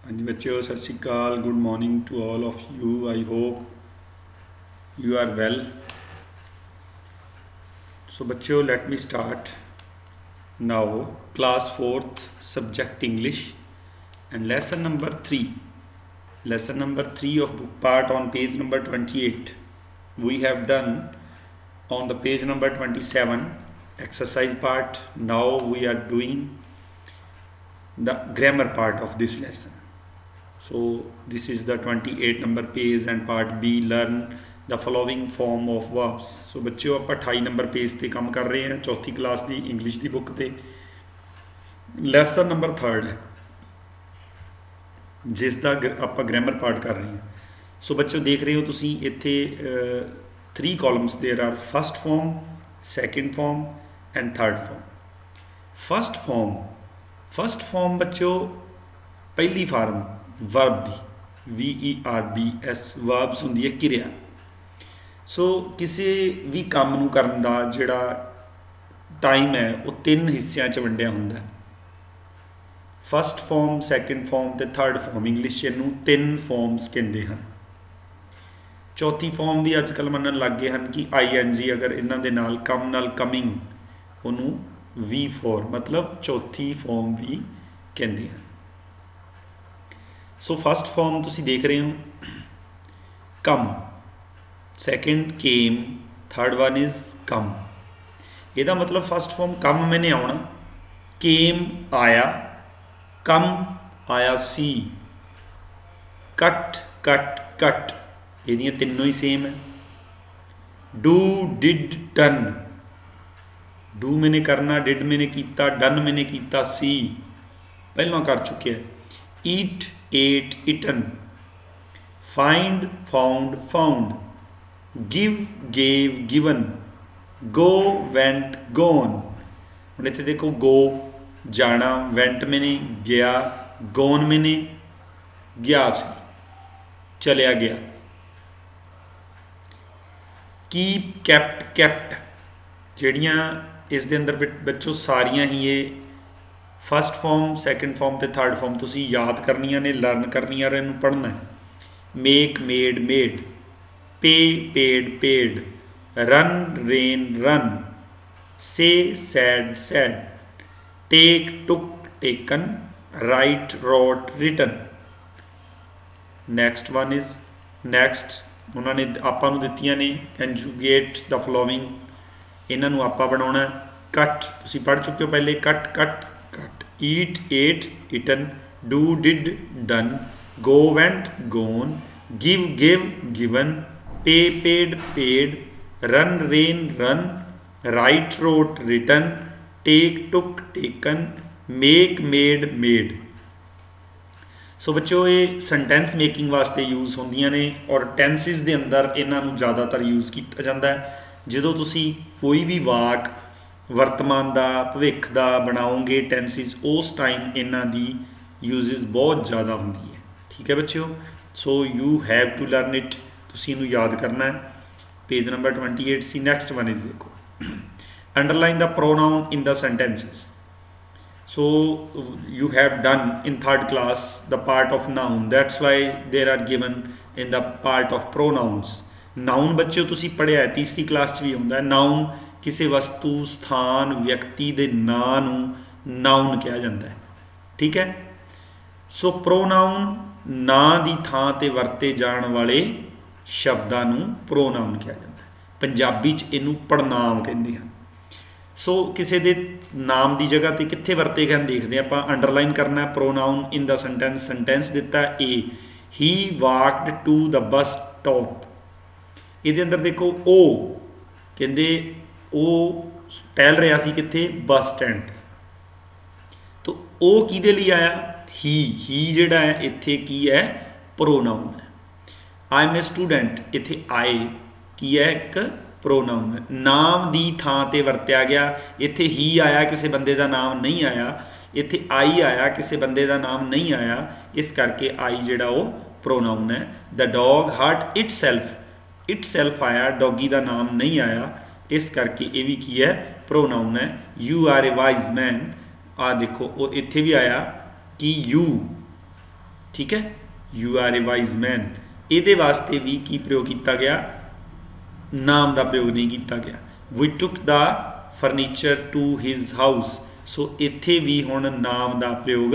हाँ जी बच्चों, सत श्री अकाल। Good morning to all of you. I hope you are well. So बच्चों, let me start now class 4th subject English and lesson number 3. Lesson number 3 of book part on page number 28. We have done on the page number 27 exercise part. Now we are doing the grammar part of this lesson. So this is the 28 number page and part B, learn the following form of verbs. So बच्चों आप 28 number page ते काम कर रहे हैं, चौथी class की English की बुक ते लैसन नंबर 3 है जिसका आप ग्रामर पार्ट कर रहे हैं। सो बच्चों देख रहे हो तुसी इत्थे 3 columns there are first form, second form and third form. First form बच्चों पहली फार्म वर्ब दी VERBS वर्ब्स होंदी है किरिया। सो किसी भी काम नूं करन दा जिहड़ा टाइम है वो 3 हिस्सियां च वंडिया हुंदा है। फर्स्ट फॉर्म, सैकेंड फॉर्म ते थर्ड फॉर्म। इंग्लिश नूं 3 फॉर्म्स कहंदे हन। चौथी फॉर्म भी अजकल मनन लग गए हैं कि ING अगर इन्हां दे नाल कम नाल कमिंग उहनूं V4 मतलब चौथी फॉर्म भी कहंदे हैं। सो फर्स्ट फॉर्म तुसी देख रहे हो come, second came, third one is come. ਇਹਦਾ मतलब फर्स्ट फॉर्म कम मैंने आना, केम आया, कम आया सी, कट कट कट ये तीनों ही सेम है। डू डिड डन, डू मैंने करना, डिड मैंने किया, डन मैंने किया, सी पहला कर चुके हैं। Eat ate eaten, find found found, give gave given, go went gone. हम इतने देखो गो जाना, वेंट मैंने गया, गोन मैंने गया सी चलिया गया। कीप कैप्ट कैप्ट जड़ियाँ इस दे अंदर बच्चों सारियां ही ये फर्स्ट फॉर्म, सैकेंड फॉर्म ते थर्ड फॉर्म तुसी याद करनिया ने, लर्न करनिया और इन्हूं पढ़ना है। Make made made, pay paid paid, run ran run, say said said, take took taken, write wrote written. Next one is next उन्होंने आपां नूं दित्तियां ने कंजुगेट द फॉलोइंग, इन्हां नूं आपां बनाउणा। कट तुसी पढ़ चुके हो पहले, cut cut cut. Eat ate eaten, do did done, go went gone, give give given, pay paid paid, run ran run, write wrote written, take took taken, make made made. So बच्चों ये sentence making वास्ते use होंदियां ने और tenses दे अंदर इन्हां नूं ज़्यादातर यूज़ किया जाता है। जदों तुसी कोई भी वाक वर्तमान दा भविख दा बनाओगे टेंसिस, उस टाइम इन्हां दी यूजेस बहुत ज़्यादा होंदी है। ठीक है बच्चों, so you have to learn it, तुसी इनू याद करना है। पेज नंबर 28 सी। नैक्सट वन इज देखो underline the pronoun in the sentences. So you have done in third class the part of noun, that's why there are given in the part of pronouns. Noun बच्चों तुसी पढ़िया है, तीसरी class भी होंदा है। Noun किसी वस्तु, स्थान, व्यक्ति के नां नूं नाउन कहा जाता है। ठीक है, सो प्रोनाउन नां दी थां ते वरते जाण वाले शब्दां नूं प्रोनाउन कहा जाता है। पंजाबी च इनू पड़नाम कहते हैं। सो किसी दे नाम की जगह पर कित्थे वरते गए देखते हैं, आप अंडरलाइन करना है। Pronoun in the sentence, sentence दिता ए, he walked to the bus stop. ये अंदर देखो ओ कहते ओ टहल रहा सी कित्थे, बस स्टैंड। तो ओ किहदे लई आया, ही जिहड़ा है इत्थे की है, प्रोनाउन है। आई एम ए स्टूडेंट, इत्थे आई की है, एक प्रोनाउन है। नाम दी थां ते वरत्या गया, इत्थे ही आया, किसी बंदे का नाम नहीं आया। इत्थे आई आया, किसी बंदे का नाम नहीं आया, इस करके आई जिहड़ा वो प्रोनाउन है। The dog hurt itself आया, डॉगी का नाम नहीं आया, इस करके ये भी की है, प्रोनाउन है। You are a wise man, आ देखो वो इत्थे भी आया कि यू ठीक है, you are a wise man, ये वास्ते भी की प्रयोग किया गया, नाम का प्रयोग नहीं किया गया। We took the furniture to his house, so इत्थे भी हुण नाम का प्रयोग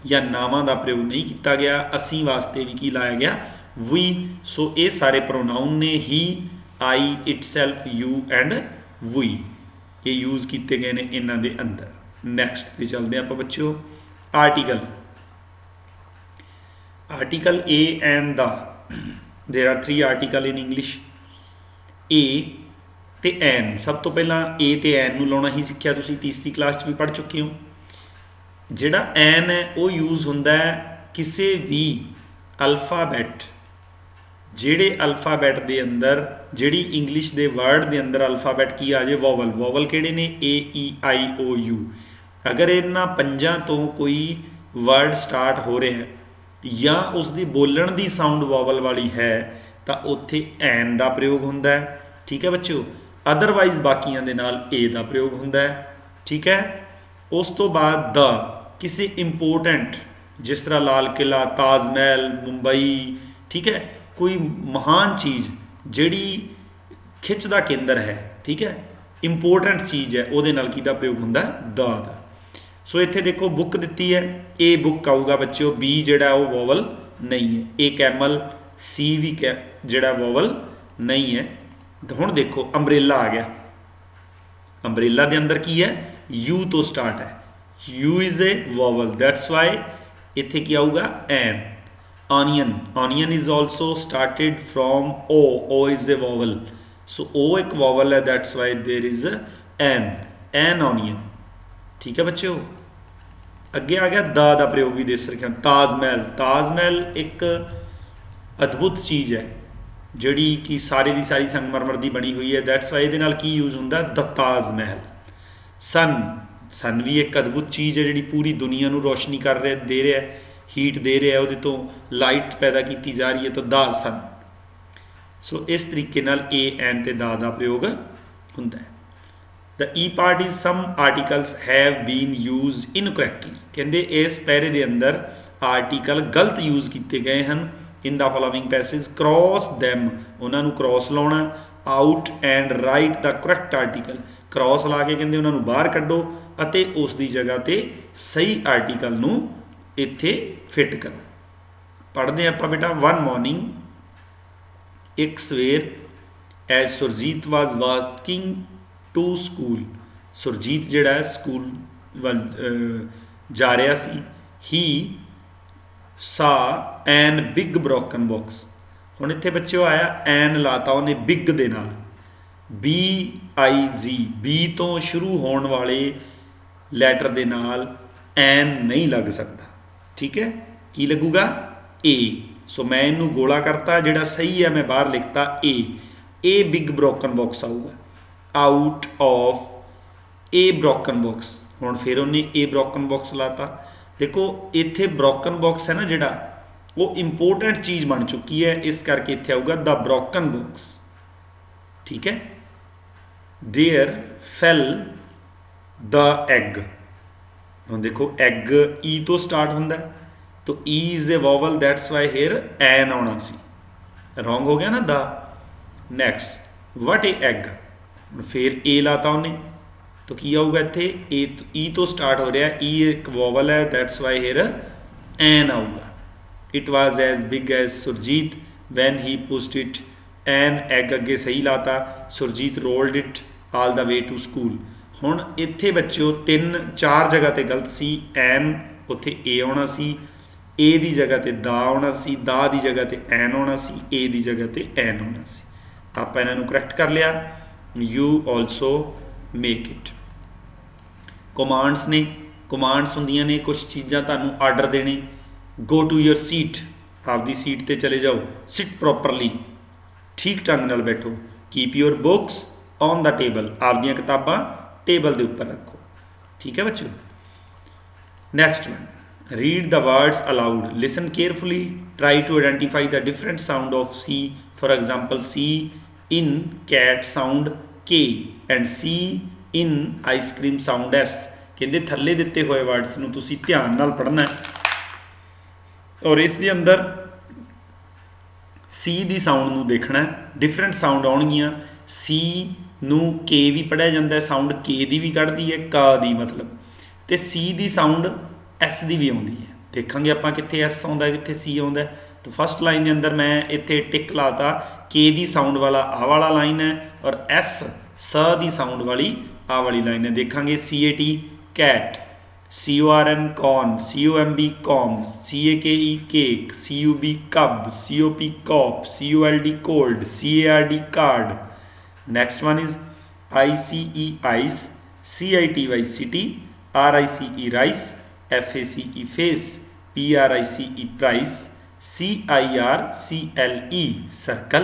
या नावां का प्रयोग नहीं किया गया, असी वास्ते भी की लाया गया वी। सो ये सारे प्रोनाउन ने, ही, आई, इटसैल्फ, यू एंड वी, ये यूज़ किए गए हैं इन्हां दे अंदर। नैक्सट पे चलते हैं आप बच्चों, article. Article a and the, there are 3 articles in English, a ते एन। सब तो पहला ए ते एन नूं लाउणा ही सिक्ख्या, तुसीं तीसरी क्लास च भी पढ़ चुके हो। जिहड़ा एन है वो यूज़ हुंदा है किसी भी अल्फाबैट, जिहड़े अल्फाबैट दे अंदर, जिहड़ी इंग्लिश दे वर्ड दे अंदर अल्फाबैट की आ जाए, वॉवल। वॉवल किहड़े ने, ए, ई, आई, ओ, यू। अगर इन्हां पंजां तो कोई वर्ड स्टार्ट हो रहा है या उसकी बोलण की साउंड वॉवल वाली है तो उत्थे एन का प्रयोग हुंदा है, ठीक है बच्चों। अदरवाइज बाकियां दे नाल ए का प्रयोग हुंदा है, ठीक है। उस तो बाद द, किसी इंपोर्टेंट, जिस तरह लाल किला, ताजमहल, मुंबई, ठीक है, कोई महान चीज़ जिहड़ी खिच का केंद्र है, ठीक है, इंपोर्टेंट चीज़ है, वो किहदा प्रयोग हुंदा द दा। सो इत्थे देखो बुक दिती है, ए बुक आऊगा बच्चों, बी जिहड़ा वो वॉवल नहीं है, ए कैमल, सी भी जिहड़ा वॉवल नहीं है। तो हुण देखो अंबरेला आ गया, अंबरेला दे अंदर की है, यू तो स्टार्ट है, U is a vowel, that's why इत्थे की आऊगा an. Onion, onion is also started from O, O is a vowel, so O एक वॉवल है, that's why there is an, an onion, ठीक है बच्चों। अगे आ गया द का प्रयोग भी दे सकते हैं, ताजमहल। ताजमहल एक अद्भुत चीज़ है जिहड़ी कि सारी की सारी संगमरमर की बनी हुई है, दैट्स वाई ये की यूज़ होंदा द ताजमहल। सन, सन भी एक अद्भुत चीज़ है जिहड़ी पूरी दुनिया को रोशनी कर रहा दे रहा है, हीट दे रहा है, वो लाइट पैदा की जा रही है, तो द सन। सो इस तरीके नाल ए एन ते द का प्रयोग हुंदा है। The E part is some articles have been used incorrectly, कहते इस पैरे के अंदर आर्टिकल गलत यूज़ किए गए हैं। In the following passage cross them, उन्होंने क्रॉस लाउणा, out and write the correct article, cross ला के कहते उन्होंने बाहर कड्डो अते उसकी जगह पर सही आर्टिकल नूं इत्थे फिट करो। पढ़ते आप बेटा, वन मॉर्निंग, एक सवेर, as Surjit was walking to school, Surjit जिहड़ा है स्कूल वल जा रहा सी, ही सा एन बिग ब्रोकन बॉक्स। हुण इत्थे बच्चों आया एन लाता उन्हें बिग दे नाल, बी आई जी, बी तो शुरू होने वाले लैटर दे नाल एन नहीं लग सकता, ठीक है, की लगूगा ए। सो मैं इनू गोला करता, जिहड़ा सही है मैं बाहर लिखता ए बिग ब्रोकन बॉक्स आऊगा, out of a broken box. हुण फिर उन्हें ए ब्रोकन बॉक्स लाता। देखो इत्थे ब्रोकन बॉक्स है ना जिहड़ा, वो इंपोर्टेंट चीज़ बन चुकी है, इस करके इत्थे आऊगा द ब्रोकन बॉक्स, ठीक है। देयर फेल द एग, हुण देखो एग ई तो स्टार्ट होंदा है, तो E is a vowel, that's why here an आना सी, रॉन्ग हो गया ना the. Next what a egg, फिर ए लाता उन्हें, तो की आऊगा इत्थे ए, ई तो स्टार्ट हो रहा है, ई एक वॉवल है, दैट्स वाई हेयर एन आऊगा। It was as big as Surjit when he pushed it, an egg again सही लाता, Surjit rolled it all the way to school. हुण इत्थे बच्चों 3-4 जगह ते गलत सी, एन उत्थे ए आना सी, ए दी जगह ते दा आना सी, दा दी जगह ते एन आना सी, ए दी जगह ते एन आना सी। आपां इन्हां नूं करैक्ट कर लिया, you also make it. Commands ने, कमांड्स होंदियां ने कुछ चीज़ां तुहानूं आर्डर देने, गो टू योर सीट, आपदी सीट ते चले जाओ, सिट प्रॉपरली, ठीक ढंग नाल बैठो, keep your books on the table, आपदियां किताबां टेबल के उपर रखो, ठीक है बच्चों। Next one, read the words aloud, listen carefully, try to identify the different sound of C, for example C in cat sound के and C in ice cream sound S. कहते थले दिते हुए वर्ड्स नूं तुसीं ध्यान नाल पढ़ना है, और इस दे अंदर सी दी साउंड नूं देखना, डिफरेंट साउंड आउणगियां। सी नूं के भी पढ़िया जाता है, साउंड के दी भी कढ़दी है, का दी मतलब, तो सी दी साउंड एस दी भी आउंदी है। देखांगे आपां कित्थे एस आउंदा कित्थे सी आउंदा है। तो फस्ट लाइन के अंदर मैं इत्थे टिक लाता, के दी साउंड वाला आ वाला लाइन है और एस स दी साउंड वाली आ वाली लाइन है। देखांगे C A T cat, C O R N corn, C O M B comb, C A K E cake, C U B cub, C O P cop, C O L D cold, C A R D card. Next one is I C E ice, C I T Y city, R I C E rice, F A C E face, P R I C E price, C I R C L E circle,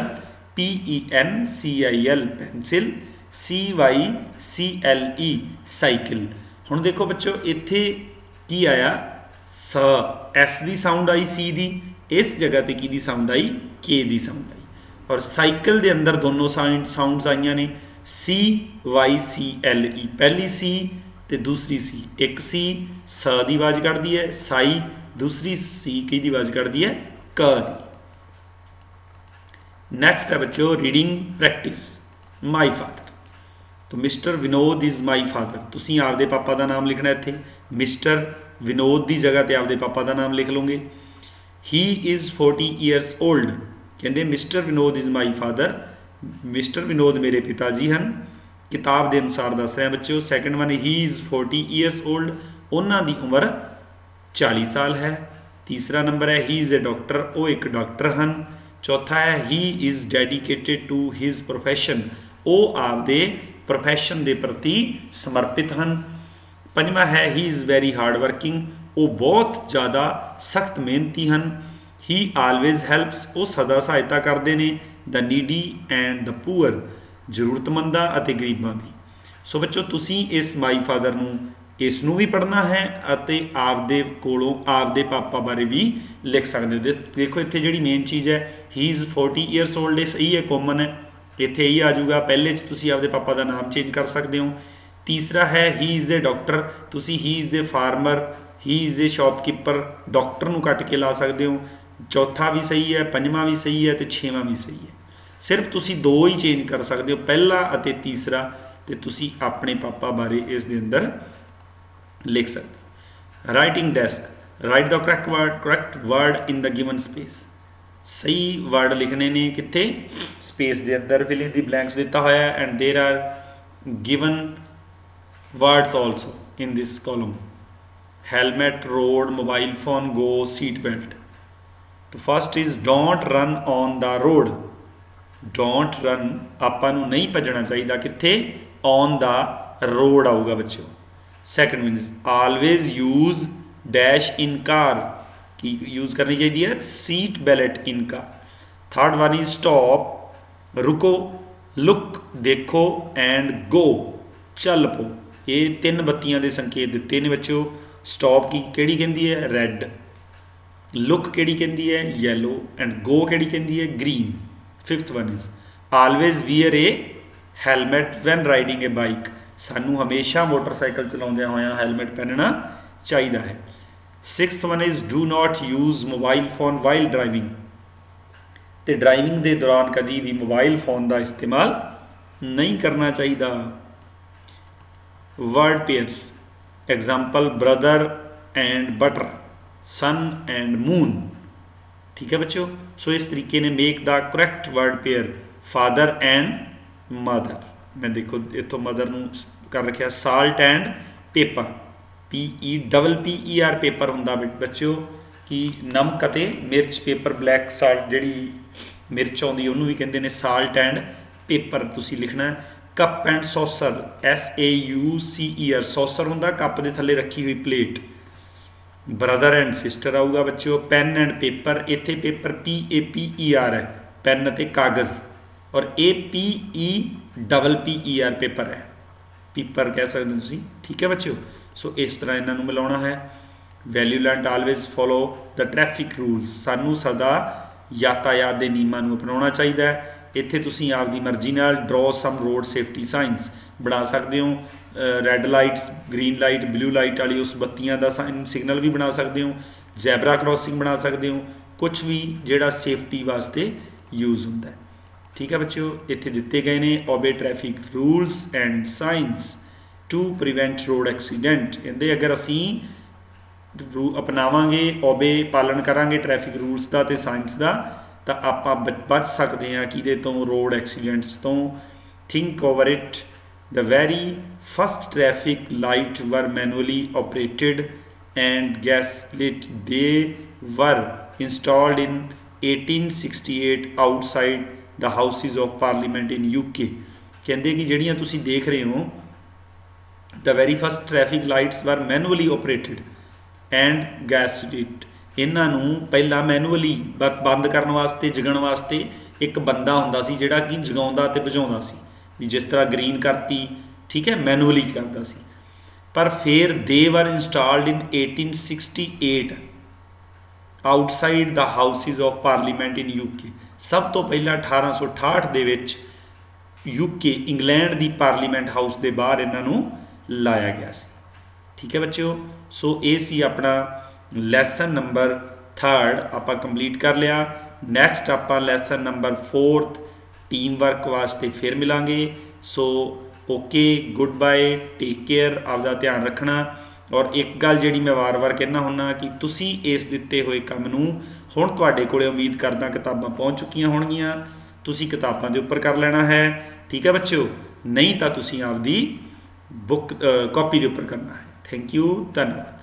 P E N C I L pencil, C Y C L E cycle. हुण देखो बच्चों इत्थे की आया, स S दी sound आई सी दी, इस जगह ते की दी साउंड आई, के दी साउंड आई। और साइकिल दे अंदर दोनों साउंड्स आईयां ने, सी वाई सी एल ई, पहली सी ते दूसरी सी, एक सी स दी आवाज़ कढ़दी है साई, दूसरी सी की दी आवाज़ कढ़दी है क दी। नैक्सट है बच्चों रीडिंग प्रैक्टिस, माई फादर। तो mister Vinod is my father, तुसीं आपदे पापा का नाम लिखना इत्थे, मिस्टर विनोद की जगह पर आपदे पापा का नाम लिख लोगे। ही इज़ 40 ईयर्स ओल्ड, कहते mister Vinod is my father, mister Vinod मेरे पिता जी हैं, किताब के अनुसार दस रहे हैं बच्चों। Second one he is 40 years old, उन्हां दी उम्र 40 साल है। तीसरा नंबर है ही इज़ ए डॉक्टर, वो एक डॉक्टर हैं। चौथा है he is dedicated to his profession, वो आपदे प्रोफैशन के प्रति समर्पित हैं। पंजवा है he is very hard working, वो बहुत ज़्यादा सख्त मेहनती हैं। ही आलवेज हैल्प्स, वो सदा सहायता करते हैं the needy and the poor, जरूरतमंदा अते गरीबां दी। सो बच्चों तुसी इस माई फादर नूं इसनूं भी पढ़ना है अते आपदे कोलों आपदे पापा बारे भी लिख सकते हो। देखो इत्थे जिहड़ी मेन चीज़ है ही इज़ 40 ईयर्स ओल्ड, सही है, कॉमन है, इत्थे ही आ जाऊगा। पहले तुसी आपदे पापा का नाम चेंज कर सकते हो। तीसरा है ही इज़ ए डॉक्टर, तुसी he is a farmer, he is a shopkeeper, doctor नूं कट के ला सकते हो। चौथा भी सही है, पंजवां भी सही है, तो छेवां भी सही है। सिर्फ तुसी दो ही चेंज कर सकते हो, पहला अते तीसरा, तो तुसी अपने पापा बारे इस दे अंदर लिख सकते हो। Writing desk, right the correct word in the given space, सही वर्ड लिखने ने कितने स्पेस के अंदर, फिल इन द ब्लैंक्स दिता होया है and there are given words also in this column. Helmet, road, mobile phone, go, seat belt. तो first is don't run on the road, don't run आपां नूं नहीं भजना चाहिए, कित्थे ऑन द रोड आऊगा बच्चों। Second मीनस always use dash in car, की use करनी चाहिए है seat belt in car. Third one is stop, रुको, लुक देखो, एंड गो चल पो। ये तीन बत्तियां के संकेत दिते ने बच्चों। स्टॉप की केड़ी कहती है रैड, लुक केड़ी कहती है येलो, एंड गो केड़ी कहती है green. Fifth one is always wear a helmet when riding a bike, सानू हमेशा मोटरसाइकिल चलाउंदे होया हैलमेट पहनना चाहिए है। Sixth one is do not use mobile phone while driving, तो ड्राइविंग के दौरान कभी भी मोबाइल फोन का इस्तेमाल नहीं करना चाहिए। Word pairs, example brother and butter, son and moon, ठीक है बच्चों। सो इस तरीके ने make the correct word pair father and mother. मैं देखो इतों मदर नूं कर रखा salt and pepper, PEPPER pepper हुंदा बच्चों कि नमक अते मिर्च, पेपर ब्लैक साल्ट जिहड़ी मिर्च आउंदी उहनूं भी कहंदे ने साल्ट एंड पेपर, तुसीं लिखना है। Cup and saucer, SAUCER, saucer हुंदा कप दे थल्ले रखी हुई प्लेट। ब्रदर एंड सिस्टर आऊगा बच्चों। पेन एंड पेपर, इत्थे पेपर PAPER है, पेन अते कागज़, और APEPPER पेपर है, पेपर कह सकते हो तुसीं, ठीक है बच्चों। सो इस तरह इन्होंने मिलाना है। Value learned always follow the traffic rules, सानू सदा यातायात के नियमों को अपनाना चाहिए। इत्थे तुसीं आपकी मर्जी नाल draw some road safety signs बना सकते हो, red lights, green light, blue light वाली उस बत्तियां का साइन सिग्नल भी बना सकते हो। ਜ਼ੈਬਰਾ ਕ੍ਰੋਸਿੰਗ ਬਣਾ ਸਕਦੇ ਹੋ, कुछ भी ਜਿਹੜਾ ਸੇਫਟੀ ਵਾਸਤੇ यूज़ ਹੁੰਦਾ है। ठीक है बच्चों, इत्थे दिते गए ने obey traffic rules and signs to prevent road accident. कहते अगर असी अपनावांगे, ओबे पालन करांगे ट्रैफिक रूल्स का ते साइंस का, तो आपां बच सकते हैं किहदे तो, रोड एक्सीडेंट्स तो। Think over it, the very first traffic light were manually operated and gaslit, they were installed in 1868 outside the houses of parliament in UK. कहते कि जिहड़ियां तुसीं देख रहे हो, the very first traffic lights were manually operated and gaslit, इन्हां नूं पहला मैनुअली बंद करन वास्ते, जगण वास्ते एक बंदा हुंदा सी जिहड़ा कि जगाउंदा ते बुझाउंदा सी, भी जिस तरह ग्रीन करती, ठीक है, मैनुअली करदा सी। पर फिर they were installed in 1868 outside the houses of parliament in UK. सब तो पहला 1868 दे विच यूके, इंग्लैंड की पार्लीमेंट हाउस के बाहर इन्हों लाया गया सी। ठीक है बच्चों, सो ये सी अपना लैसन नंबर 3 आपां कंप्लीट कर लिया। नैक्सट आपां लैसन नंबर 4 टीम वर्क वास्ते फिर मिलांगे। So okay, good bye, take care, आपका ध्यान रखना। और एक गल जिहड़ी मैं वार वार कहना हुन्ना कि तुसी इस दिते हुए काम नूं हुण तुहाडे कोले उम्मीद करदा किताबां पहुँच चुकियां होणगीਆਂ, तुसी किताबां दे उपर कर लेना है। ठीक है बच्चों, नहीं तो तुसी आपदी बुक कॉपी दे उपर करना है। थैंक यू, धन्यवाद।